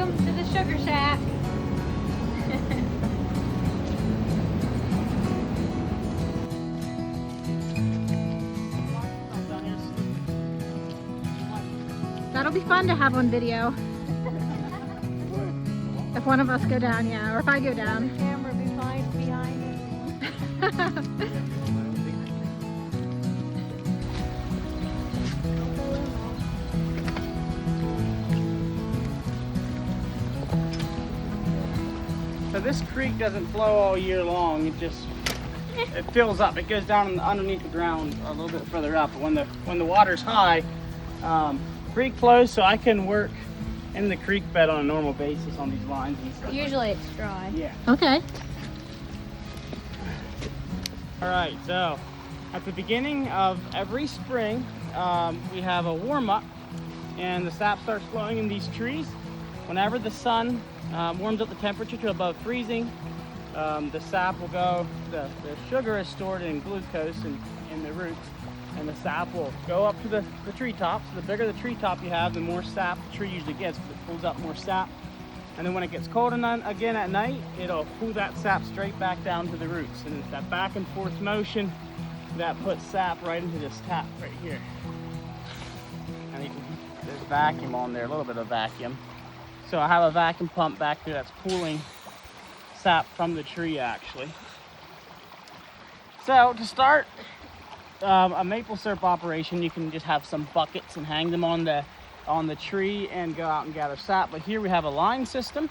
Welcome to the sugar shack. That'll be fun to have on video. If one of us go down, yeah, or if I go down. The camera behind it. So this creek doesn't flow all year long. It fills up. It goes down underneath the ground a little bit further up. But when the water's high, creek flows, so I can work in the creek bed on a normal basis on these lines and stuff. Usually it's dry. Yeah. Okay. All right. So at the beginning of every spring, we have a warm up, and the sap starts flowing in these trees. Whenever the sun warms up the temperature to above freezing, the sap will go, the sugar is stored in glucose in the roots, and the sap will go up to the treetop. So the bigger the treetop you have, the more sap the tree usually gets, because it pulls up more sap. And then when it gets cold again at night, it'll pull that sap straight back down to the roots. And it's that back and forth motion that puts sap right into this tap right here. And there's a vacuum on there, a little bit of vacuum. So I have a vacuum pump back there that's pulling sap from the tree actually. So to start a maple syrup operation, you can just have some buckets and hang them on the tree and go out and gather sap. But here we have a line system,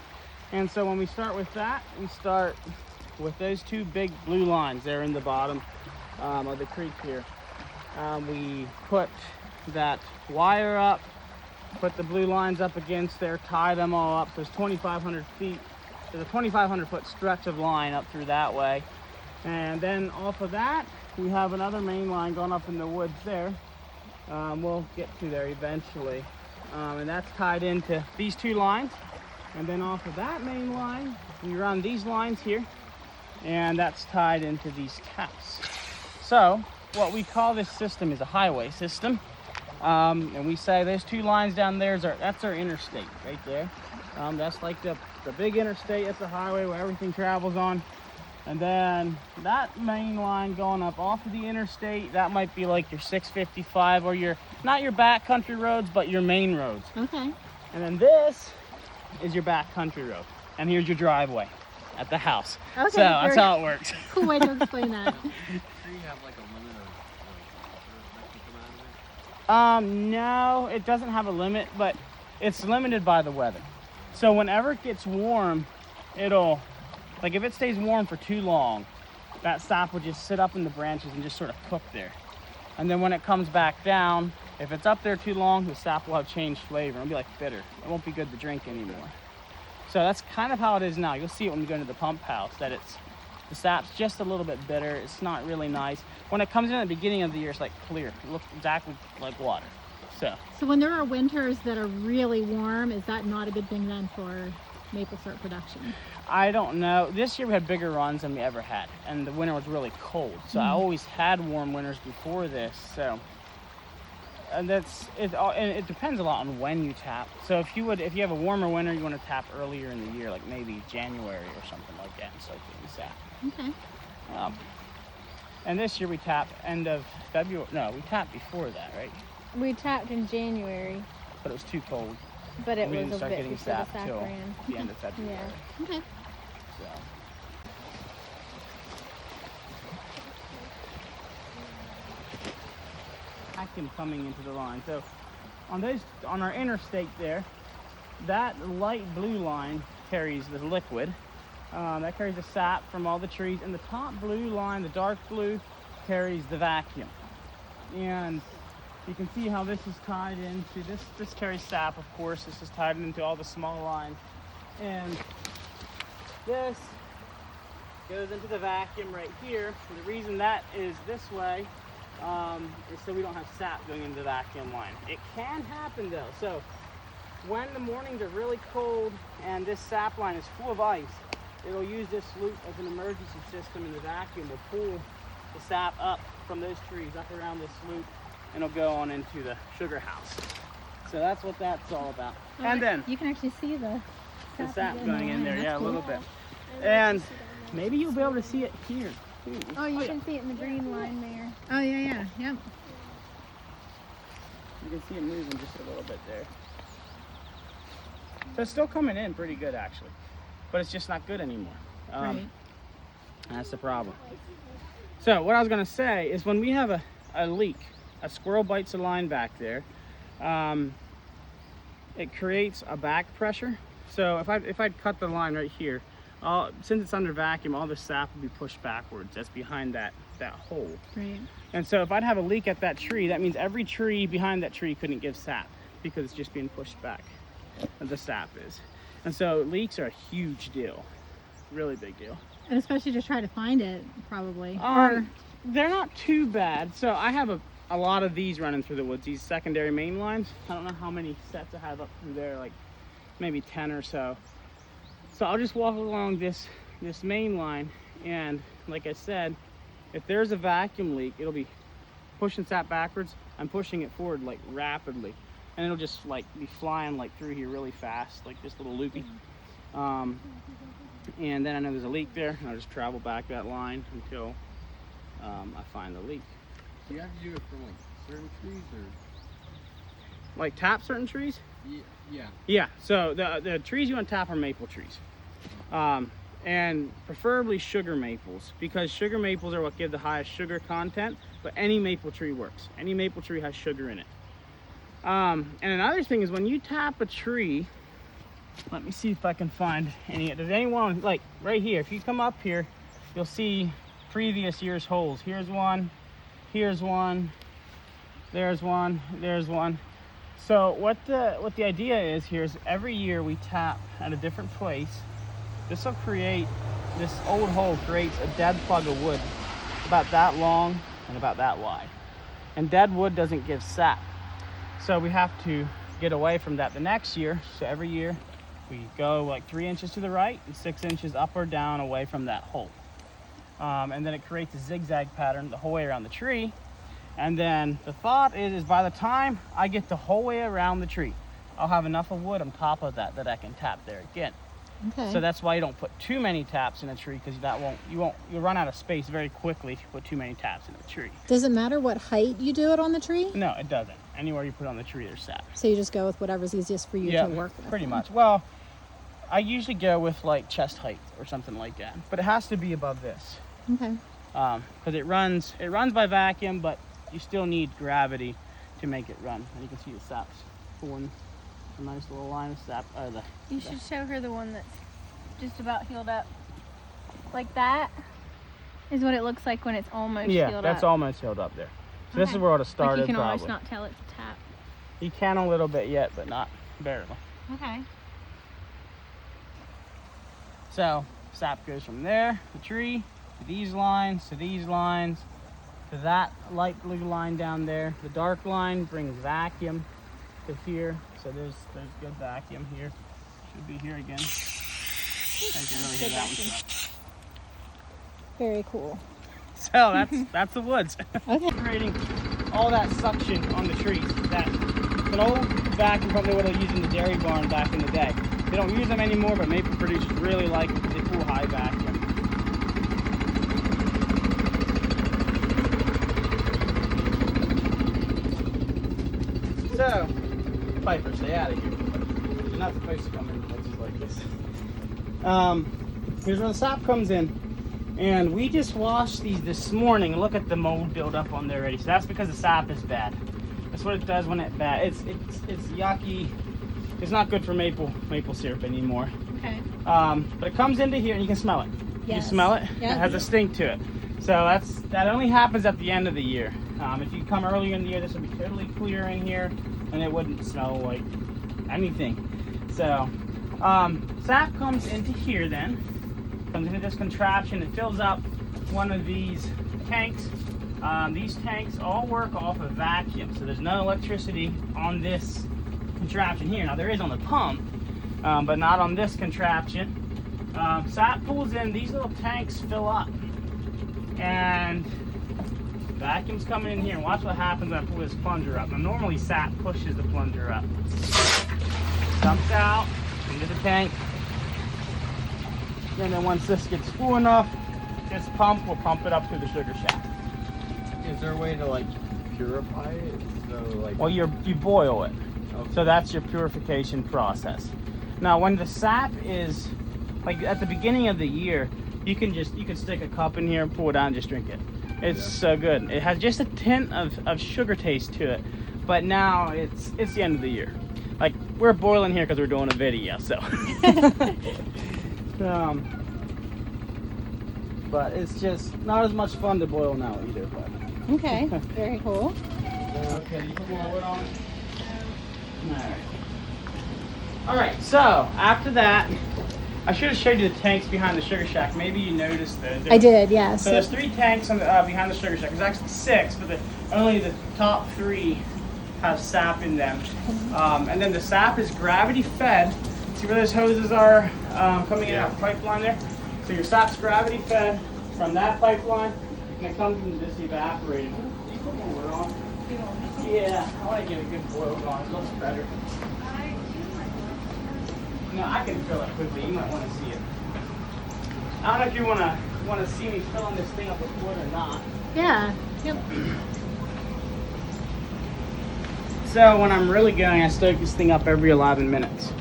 and so when we start with that, we start with those two big blue lines there in the bottom of the creek here. We put that wire up, put the blue lines up against there, tie them all up. There's 2,500 feet. There's a 2,500 foot stretch of line up through that way. And then off of that, we have another main line going up in the woods there. We'll get to there eventually. And that's tied into these two lines. And then off of that main line, we run these lines here. And that's tied into these taps. So what we call this system is a highway system. And we say those two lines down there, that's our interstate right there. That's like the big interstate, it's the highway where everything travels on. And then that main line going up off of the interstate, that might be like your 655 or not your backcountry roads, but your main roads. Okay. And then this is your backcountry road. And here's your driveway at the house. Okay, so that's how it works. Cool way to explain that. Do you have like a limit of that can come out of it? No, it doesn't have a limit, but it's limited by the weather. So whenever it gets warm, like if it stays warm for too long, that sap will just sit up in the branches and just sort of cook there. And then when it comes back down, if it's up there too long, the sap will have changed flavor. It'll be like bitter. It won't be good to drink anymore. So that's kind of how it is now. You'll see it when you go into the pump house, that the sap's just a little bit bitter. It's not really nice. When it comes in at the beginning of the year, it's like clear. It looks exactly like water. So when there are winters that are really warm, is that not a good thing then for maple syrup production? I don't know. This year we had bigger runs than we ever had, and the winter was really cold. So I always had warm winters before this. So, and it depends a lot on when you tap. So if you have a warmer winter, you want to tap earlier in the year, like maybe January or something like that, and start getting sap. Okay. And this year we tapped end of February. No, we tapped before that, right? We tapped in January, But it was too cold. but it We was didn't a start bit getting before the sap sap till ran. the end of February. Yeah. Okay. So. Vacuum coming into the line. So on our interstate there, that light blue line carries the liquid. That carries the sap from all the trees, and the top blue line, the dark blue, carries the vacuum. And you can see how this is tied into this carries sap, of course. This is tied into all the small lines, and this goes into the vacuum right here. And the reason that is this way is so we don't have sap going into the vacuum line. It can happen though. So when the mornings are really cold and this sap line is full of ice, it'll use this loop as an emergency system, and the vacuum will pull the sap up from those trees up around this loop, and it'll go on into the sugar house. So that's what that's all about. Oh, and then you can actually see the the sap going in there. Yeah, a little bit. And maybe you'll be able to see it here too. Oh, you can see it in the green line there. Oh, yeah. Yep. You can see it moving just a little bit there. So it's still coming in pretty good actually, but it's just not good anymore. Right. That's the problem. So what I was gonna say is when we have a leak, a squirrel bites a line back there, it creates a back pressure. So if I'd cut the line right here, since it's under vacuum, all the sap will be pushed backwards. That's behind that hole. Right. And so if I'd have a leak at that tree, that means every tree behind that tree couldn't give sap because it's just being pushed back. The sap is. And so leaks are a huge deal. Really big deal. And especially to try to find it, probably. They're not too bad. So I have a lot of these running through the woods, these secondary main lines. I don't know how many sets I have up through there, like maybe 10 or so. So I'll just walk along this main line, and like I said, if there's a vacuum leak, it'll be pushing sap backwards. I'm pushing it forward like rapidly, and it'll just like be flying like through here really fast, like this little loopy. And then I know there's a leak there, and I'll just travel back that line until I find the leak. Do you have to do it for like certain trees or? Like tap certain trees? Yeah. Yeah, so the trees you want to tap are maple trees. And preferably sugar maples, because sugar maples are what give the highest sugar content, but any maple tree works. Any maple tree has sugar in it. And another thing is when you tap a tree, let me see if I can find any. Does anyone, like right here, if you come up here, you'll see previous year's holes. Here's one, there's one. So what the idea is here is every year we tap at a different place. This old hole creates a dead plug of wood about that long and about that wide. And dead wood doesn't give sap. So we have to get away from that the next year. So every year we go like 3 inches to the right and 6 inches up or down away from that hole. And then it creates a zigzag pattern the whole way around the tree. And then the thought is by the time I get the whole way around the tree, I'll have enough of wood on top of that I can tap there again. Okay. So that's why you don't put too many taps in a tree, because you'll run out of space very quickly if you put too many taps in a tree. Does it matter what height you do it on the tree? No, it doesn't. Anywhere you put it on the tree, there's sap. So you just go with whatever's easiest for you to work with? Pretty much. Well, I usually go with like chest height or something like that, but it has to be above this. Okay. Because it runs by vacuum, but you still need gravity to make it run. And you can see the sap's pulling a nice little line of sap out of You should show her the one that's just about healed up. Like that is what it looks like when it's almost healed up. Yeah, that's almost healed up there. So this is where it started. Like you can probably. almost not tell it's a tap. You can a little bit yet, but not barely. Okay. So sap goes from there, the tree, to these lines, to these lines, to that light blue line down there. The dark line brings vacuum to here. So there's good vacuum here. Should be here again. I can really hear that one. Very cool. So that's the woods. Okay. Creating all that suction on the trees. That an old vacuum probably would have used in the dairy barn back in the day. They don't use them anymore, but maple producers really like it because they pull high vacuum. So, Piper, stay out of here. You're not supposed to come in places like this. Here's where the sap comes in. And we just washed these this morning, and look at the mold build up on there already. So that's because the sap is bad. That's what it does when it's bad. It's yucky. It's not good for maple syrup anymore. Okay. But it comes into here and you can smell it. Yes. You smell it? Yeah. It has a stink to it. So that only happens at the end of the year. If you come earlier in the year, this would be totally clear in here and it wouldn't smell like anything. So sap comes into here then. Comes into this contraption. It fills up one of these tanks. These tanks all work off of vacuum, so there's no electricity on this contraption here. Now there is on the pump, but not on this contraption. Sap pulls in, these little tanks fill up, and vacuum's coming in here. And watch what happens when I pull this plunger up. Now normally sap pushes the plunger up. Dumps out into the tank. And then once this gets full enough, this pump will pump it up to the sugar shack. Is there a way to like purify it? So like. Well, you boil it. Okay. So that's your purification process. Now, when the sap is, like at the beginning of the year, you can stick a cup in here and pull it out and just drink it. It's so good. It has just a tint of sugar taste to it. But now it's the end of the year. Like, we're boiling here because we're doing a video, so. But it's just not as much fun to boil now either. But. Okay, very cool. Okay, you put more wood on. All right, so after that, I should have showed you the tanks behind the sugar shack. Maybe you noticed those. I did, yeah. So there's 3 tanks on the, behind the sugar shack. There's actually 6, but only the top 3 have sap in them. And then the sap is gravity fed. See where those hoses are coming in out the pipeline there? So your sap's gravity fed from that pipeline, and it comes into this evaporator. You put more wood on? Yeah, I want to get a good boil going. It looks better. No, I can fill it quickly. You might want to see it. I don't know if you want to see me filling this thing up with wood or not. Yeah. Yep. So when I'm really going, I stoke this thing up every 11 minutes.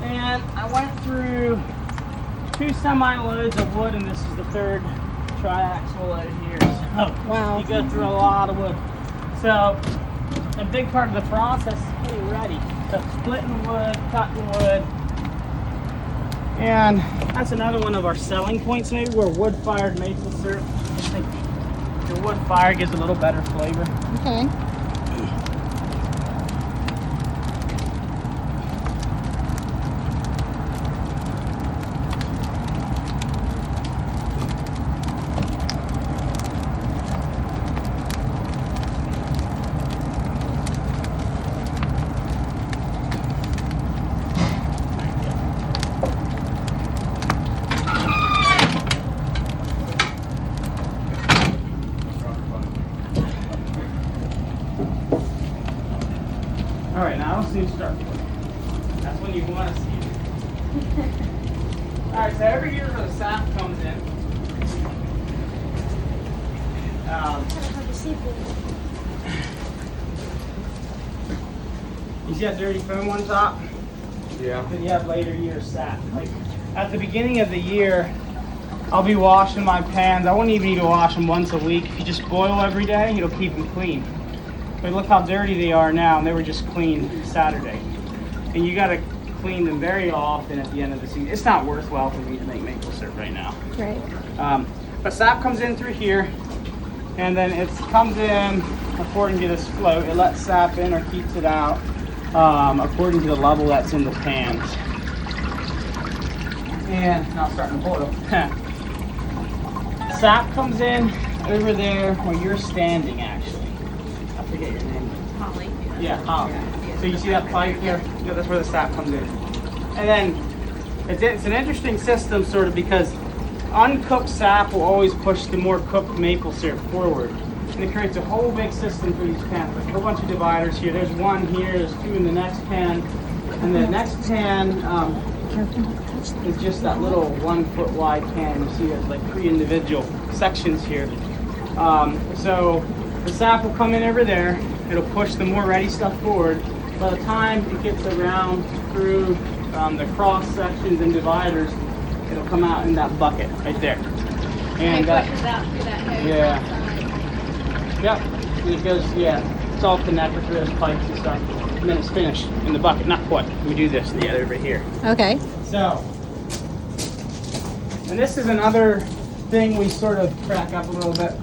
And I went through 2 semi-loads of wood, and this is the 3rd triaxle load here. So Wow. you go through a lot of wood. So a big part of the process is getting ready. So splitting wood, cutting wood. And that's another one of our selling points maybe, where wood-fired maple syrup. I think the wood fire gives a little better flavor. Okay. All right, now let's see start. That's when you want to see it. All right, so every year where the sap comes in, you see that dirty foam on top? Yeah. Then you have later year sap. Like at the beginning of the year, I'll be washing my pans. I wouldn't even need to wash them once a week. If you just boil every day, it'll keep them clean. But look how dirty they are now, and they were just cleaned Saturday. And you gotta clean them very often at the end of the season. It's not worthwhile for me to make maple syrup right now. Right. But sap comes in through here, and then it comes in according to this float. It lets sap in or keeps it out according to the level that's in the pans. And now it's starting to boil. Sap comes in over there where you're standing, actually. I forget your name. Holly. Yeah, Holly. So you see that pipe there? Yeah, that's where the sap comes in. And then it's an interesting system, sort of, because uncooked sap will always push the more cooked maple syrup forward. And it creates a whole big system through these pans. Like a whole bunch of dividers here. There's 1 here, there's 2 in the next pan. And the next pan is just that little 1 foot wide pan. You see there's like 3 individual sections here. So the sap will come in over there. It'll push the more ready stuff forward. By the time it gets around through the cross sections and dividers, it'll come out in that bucket right there. And It pushes out through that hose. yeah. Yep. And it goes, yeah, it's all connected through those pipes and stuff. And then it's finished in the bucket. Not quite. We do this over here. Okay. So, and this is another thing we sort of crack up a little bit,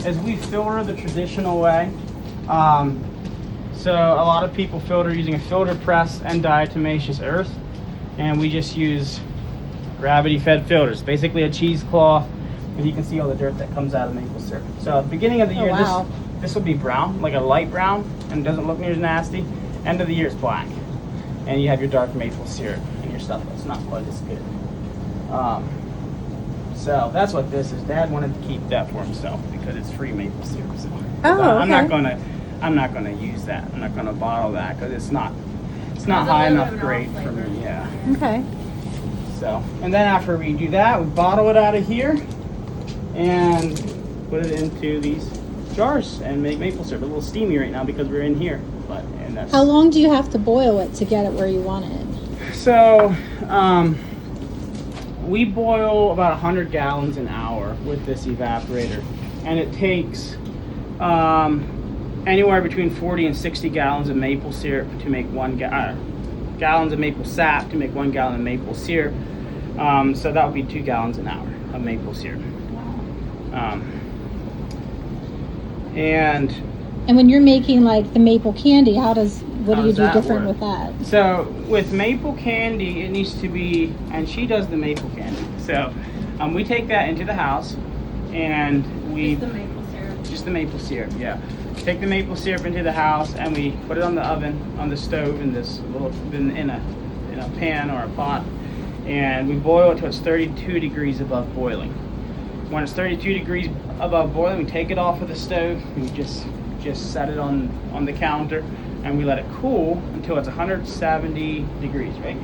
is we filter the traditional way. So a lot of people filter using a filter press and diatomaceous earth, and we just use gravity-fed filters, basically a cheesecloth, and you can see all the dirt that comes out of maple syrup. So at the beginning of the year, wow. this will be brown, like a light brown, and doesn't look near as nasty. End of the year, it's black, and you have your dark maple syrup and your stuff that's not quite as good. So that's what this is. Dad wanted to keep that for himself because it's free maple syrup. So Oh, I'm not okay. gonna use that. I'm not gonna bottle that because it's not high enough grade for me. Yeah. Okay. So, and then after we do that, we bottle it out of here and put it into these jars and make maple syrup. A little steamy right now because we're in here, but and that's. How long do you have to boil it to get it where you want it? So, we boil about 100 gallons an hour with this evaporator, and it takes anywhere between 40 and 60 gallons of maple syrup to make gallons of maple sap to make 1 gallon of maple syrup. So that would be 2 gallons an hour of maple syrup. And when you're making like the maple candy, what do How you does do that different work? with that? so with maple candy, it needs to be, and she does the maple candy. So we take that into the house, and we Just the maple syrup. just the maple syrup, yeah. Take the maple syrup into the house, and we put it on the oven, on the stove, in this little in a pan or a pot, and we boil it till it's 32 degrees above boiling. When it's 32 degrees above boiling, we take it off of the stove, and we just set it on the counter, and we let it cool until it's 170 degrees, right?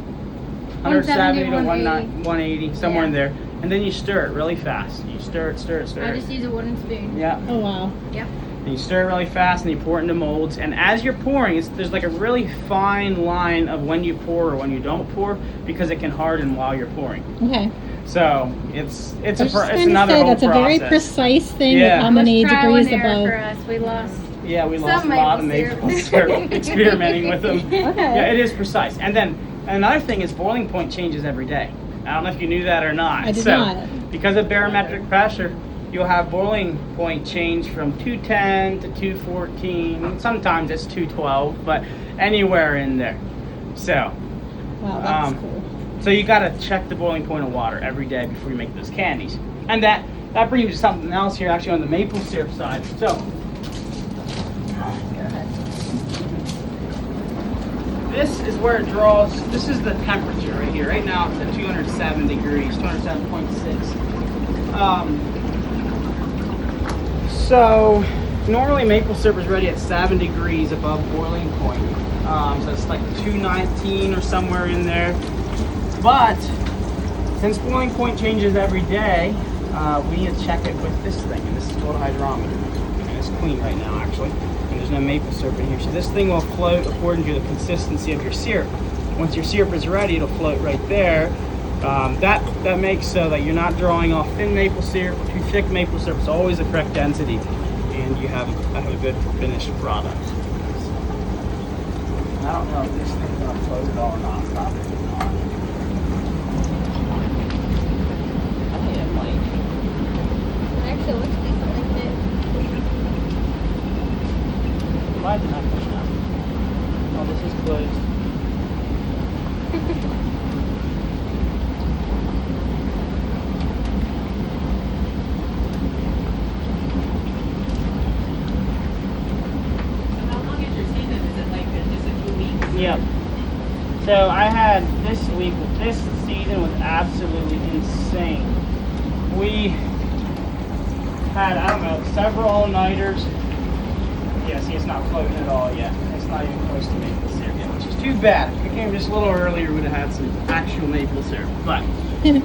170 to 180, somewhere in there. And then you stir it really fast. You stir it. I just use a wooden spoon. Yeah. Oh wow. Yep. And you stir it really fast, and you pour it into molds. And as you're pouring, there's like a really fine line of when you pour or when you don't pour, because it can harden while you're pouring. Okay. So it's I was just it's gonna another say, whole that's a very process. precise thing Yeah. with how many It was trial degrees and error above. for us. We lost. Yeah, we lost a Some lot of maple maple syrup. syrup experimenting with them. Okay. Yeah, it is precise. And then another thing is boiling point changes every day. I don't know if you knew that or not. I did not. Because of barometric pressure, you'll have boiling point change from 210 to 214. Sometimes it's 212, but anywhere in there. So, Wow, that's Um, cool. so you gotta check the boiling point of water every day before you make those candies. And that brings you to something else here, actually, on the maple syrup side. So, this is where it draws. This is the temperature right here. Right now it's at 207 degrees, 207.6. So normally maple syrup is ready at 7 degrees above boiling point. So it's like 219 or somewhere in there. But since boiling point changes every day, we need to check it with this thing, and this is called a hydrometer. And it's clean right now, actually, and there's no maple syrup in here. So this thing will float according to the consistency of your syrup. Once your syrup is ready, it'll float right there. That makes so that you're not drawing off thin maple syrup, too thick maple syrup. It's always the correct density, and you have a good finished product. I don't know if this thing's gonna float at all or not. Probably not. I think it might. Actually, it looks decent like that. Why did I push out? Oh, this is closed. How long is your season? Is it like just a 2 weeks? Yep. So I had this week, this season was absolutely insane. We had, I don't know, several all-nighters. Yeah, see, it's not floating at all yet. It's not even close to maple syrup yet, which is too bad. If it came just a little earlier, we would have had some actual maple syrup. But, and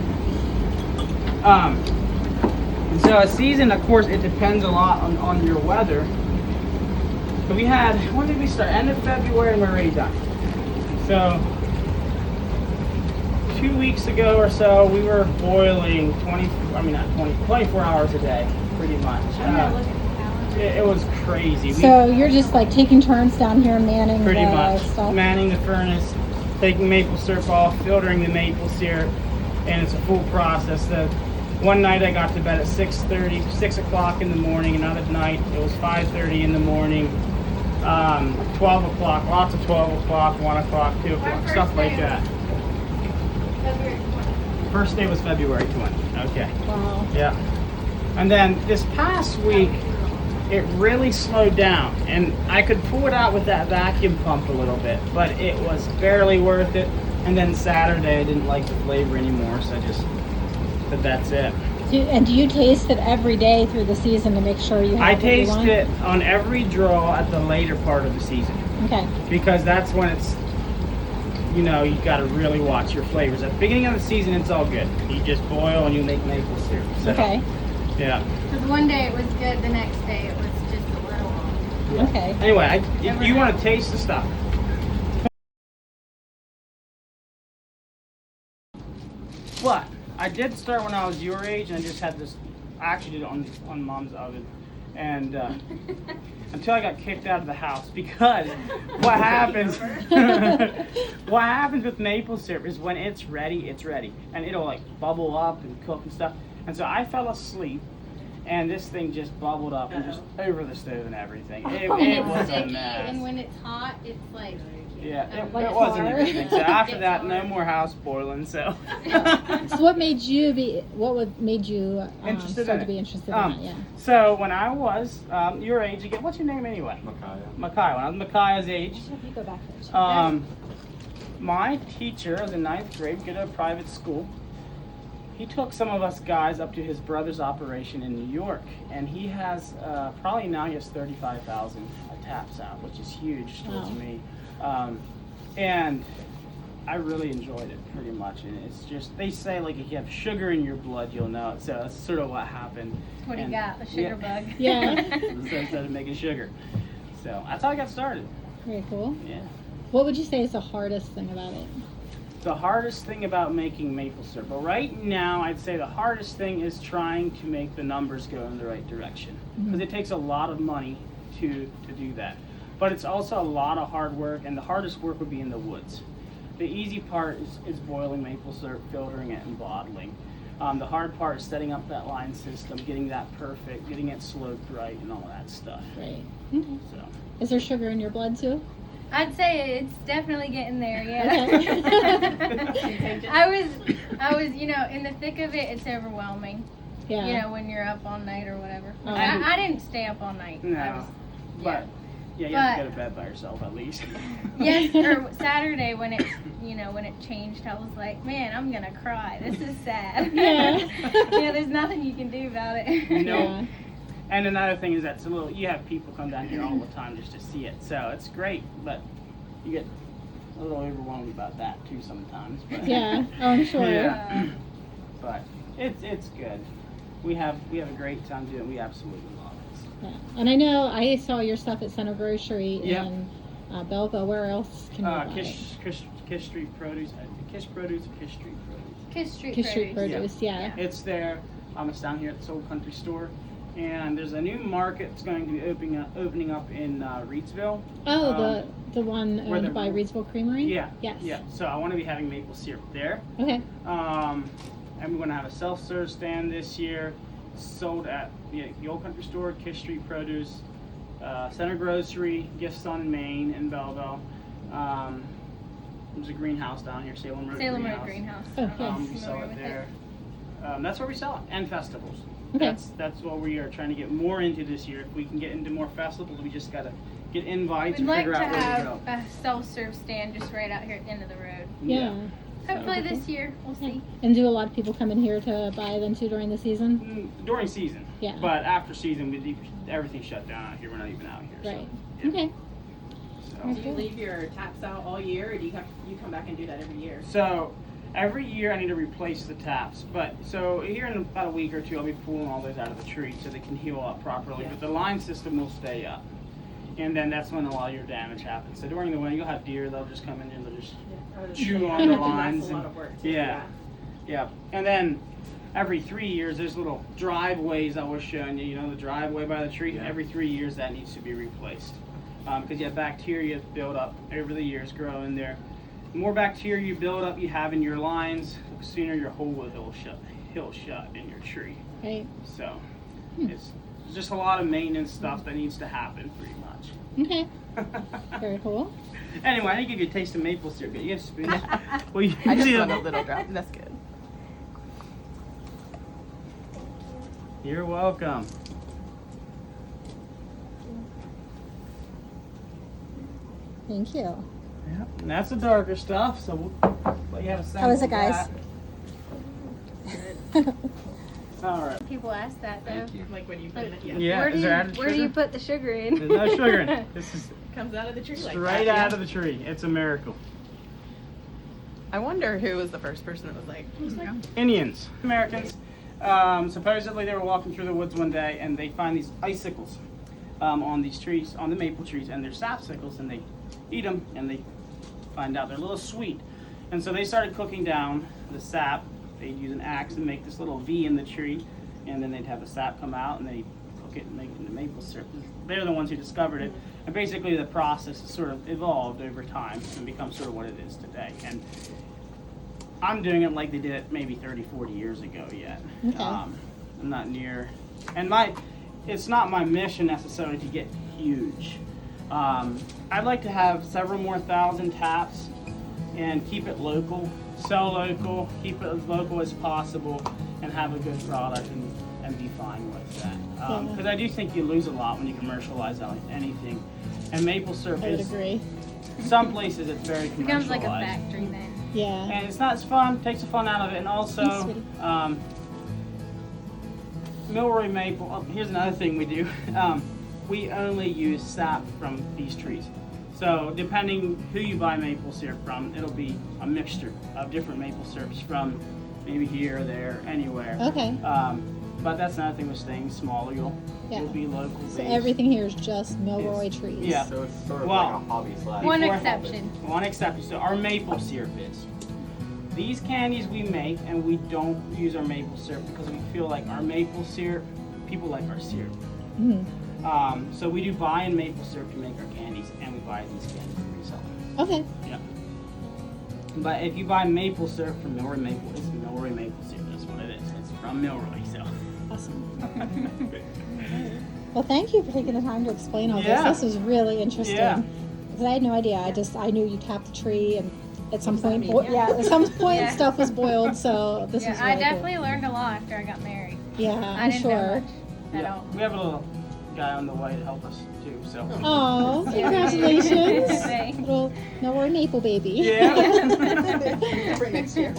so a season, of course, it depends a lot on your weather. So we had, when did we start? End of February, and we're already done. So 2 weeks ago or so, we were boiling 24 hours a day, pretty much. I'm gonna look at the calendar. It was crazy. So you're just like taking turns down here manning Pretty the much stuff. manning the furnace, taking maple syrup off, filtering the maple syrup, and it's a full process. One night I got to bed at 6:30, 6 o'clock in the morning. Another night it was 5:30 in the morning. 12 o'clock, lots of 12 o'clock, 1 o'clock, 2 o'clock, first stuff like day that. February 20th. First day was February 20. Okay. Wow. Yeah. And then this past week, it really slowed down, and I could pull it out with that vacuum pump a little bit, but it was barely worth it. And then Saturday, I didn't like the flavor anymore, so I just said that's it. Do you taste it every day through the season to make sure you have I what you taste want? it on every draw at the later part of the season. Okay. Because that's when it's, you know, you got to really watch your flavors. At the beginning of the season, it's all good. You just boil and you make maple syrup. So, Okay. Yeah. Because one day it was good, the next day it was just a little off. Yeah. Okay. Anyway, if you want to taste the stuff. But I did start when I was your age, and I just had this. I actually did it on Mom's oven, and until I got kicked out of the house because what happens? What happens with maple syrup is when it's ready, and it'll like bubble up and cook and stuff. And so I fell asleep, and this thing just bubbled up and just over the stove and everything. It was a Sticky, mess. and when it's hot, it's like. Yeah, it Like wasn't a hard. good thing. So after It's that, no hard. more house boiling. So. So what made you made you Interested start in to be it. interested in that? Yeah. So when I was your age again, what's your name anyway? Makai. When I was Makai's age, You go back there. my teacher was in 9th grade, we go to a private school. He took some of us guys up to his brother's operation in New York, and he has probably now he has 35,000 taps out, which is huge still Wow. to me. And I really enjoyed it pretty much, and it's just they say like if you have sugar in your blood, you'll know it. So that's sort of what happened. What do you And- got? A sugar bug? Yeah. So I started making sugar. So that's how I got started. Very cool. Yeah. What would you say is the hardest thing about it? The hardest thing about making maple syrup, but right now I'd say the hardest thing is trying to make the numbers go in the right direction, because it takes a lot of money to do that. But it's also a lot of hard work, and the hardest work would be in the woods. The easy part is boiling maple syrup, filtering it, and bottling. The hard part is setting up that line system, getting that perfect, getting it sloped right, and all that stuff. Right. So. Is there sugar in your blood too? I'd say it's definitely getting there, Okay. yeah. I was, you know, in the thick of it, it's overwhelming. Yeah. You know, when you're up all night or whatever. Oh. I didn't stay up all night. No, I was, but yeah, you have to go to bed by yourself at least. yes, or Saturday when it, you know, when it changed, I was like, man, I'm gonna cry. This is sad. Yeah. You know, there's nothing you can do about it. No. Yeah. And another thing is that's a little. You have people come down here all the time just to see it, so it's great. But you get a little overwhelmed about that too sometimes. But, Yeah. Oh, I'm sure. Yeah. But it's good. We have a great time doing it. We absolutely love it. Yeah. And I know I saw your stuff at Center Grocery Yep. in Belleville. Where else can you buy it? Kish Street Produce. Kish Produce or Kish Street Produce. Kiss Street Kiss Street Produce. Produce. Yeah. It's there. It's down here at the Soul Country Store. And there's a new market that's going to be opening up in Reedsville. Oh, the one where owned the- by Reedsville Creamery. Yeah. Yes. Yeah. So I want to be having maple syrup there. Okay. And we're going to have a self-serve stand this year, sold at the Old Country Store, Kish Street Produce, Center Grocery, Gifts on Main in Belleville. There's a greenhouse down here, Salem Road Greenhouse. Oh, yeah. We sell it there. That's where we sell it, and festivals. Okay. That's what we are trying to get more into this year. If we can get into more festivals, we just got to get invites We'd and like figure to out where to have go. a self-serve stand just right out here at the end of the road. Yeah. Hopefully Okay. this year, we'll see. And do a lot of people come in here to buy them too during the season? During season. Yeah. But after season, everything's shut down out here. We're not even out here. Right. So, yeah. Okay. So. Do you leave your taps out all year, or do you come back and do that every year? So every year I need to replace the taps, but so here in about a week or two I'll be pulling all those out of the tree so they can heal up properly. Yeah. But the line system will stay up, and then that's when a lot of your damage happens. So during the winter you'll have deer; they'll just come in and they'll just chew on the lines. That's a lot of work. Yeah, yeah. And then every 3 years there's little driveways I was showing you. You know the driveway by the tree. Yeah. Every 3 years that needs to be replaced because you have bacteria build up over the years, grow in there. The more bacteria you build up you have in your lines, the sooner your hole will heal shut in your tree. Right. So it's just a lot of maintenance stuff that needs to happen pretty much. Okay. Very cool. Anyway, I didn't give you a taste of maple syrup. You have a spoon. Well, you I just see want a them- little drop. That's good. You're welcome. Thank you. Yep. And that's the darker stuff, so we'll let you have a sample How is it, of guys? that. All right. People ask that though. Thank you. Like when you put it, yeah. Yeah, Where is do there you added where do sugar? you put the sugar in? There's no sugar in it. This is Comes out of the tree like straight that. out of the tree. It's a miracle. I wonder who was the first person that was like, Indians, Americans. Supposedly they were walking through the woods one day and they find these icicles on these trees, on the maple trees, and they're sapsicles, and they eat them and they find out they're a little sweet. And so they started cooking down the sap. They'd use an axe and make this little V in the tree, and then they'd have the sap come out and they cook it and make it into maple syrup. They're the ones who discovered it. And basically the process has sort of evolved over time and become sort of what it is today. And I'm doing it like they did it maybe 30, 40 years ago yet. Okay. I'm not near, and it's not my mission necessarily to get huge. I'd like to have several more thousand taps and keep it local, sell local, keep it as local as possible, and have a good product and be fine with that. Because I do think you lose a lot when you commercialize anything. And maple syrup I would is, agree. some places it's very It becomes commercialized. like a factory then. Yeah. And it's not as fun, takes the fun out of it, and also, Thanks, sweetie. Milroy Maple, oh, here's another thing we do. We only use sap from these trees. So depending who you buy maple syrup from, it'll be a mixture of different maple syrups from maybe here or there, anywhere. Okay. But that's another thing with staying small. You'll be local based. So everything here is just Milroy trees. Yeah. So it's sort of Well, like a hobby slash. One Before- exception. One exception. So our maple syrup is. These candies we make, and we don't use our maple syrup because we feel like our maple syrup, people like our syrup. Mhm. So we do buy in maple syrup to make our candies, and we buy these candies to resell them. Okay. Yeah. But if you buy maple syrup from Milroy Maple, it's Milroy Maple syrup. That's what it is. It's from Milroy, so. Awesome. Well, thank you for taking the time to explain all Yeah. this. This was really interesting. Yeah. Because I had no idea. I knew you tapped the tree, and at some point, mean? Yeah. at some point, Yeah. stuff was boiled. So this Yeah, is I really definitely learned a lot after I got married. cool. Yeah, I I'm didn't know sure. much at Yeah. all. We have a little guy on the way to help us too, so. Oh, Yeah. congratulations! Thanks. Little Milroy Maple baby. Yeah. right next year.